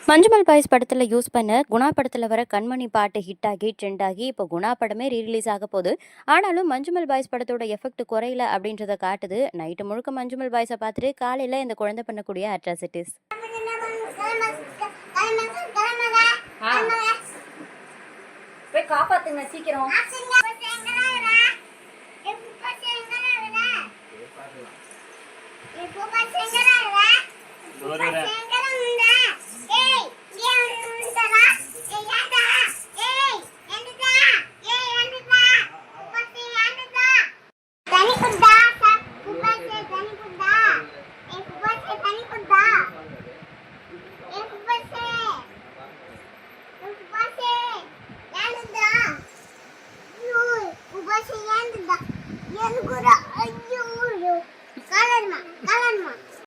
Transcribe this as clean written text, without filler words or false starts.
Manjummel boys படத்தில் use பண்ண குணா படத்தில் வர கண்மணி பாட்டு ஹிட் ஆகி ட்ரெண்ட் ஆகி இப்போ குணா படமே ரீரிலீஸ் ஆக போகுது. ஆனாலும் மஞ்சுமல் பாய்ஸ் படத்தோட எஃபெக்ட் குறையல அப்படின்றத காட்டுது. நைட்டு முழுக்க மஞ்சுமல் பாய்ஸை பார்த்துட்டு காலையில் இந்த குழந்தை பண்ணக்கூடிய அட்ராசிட்டிஸ். காப்பாத்துங்க சீக்கிரம்.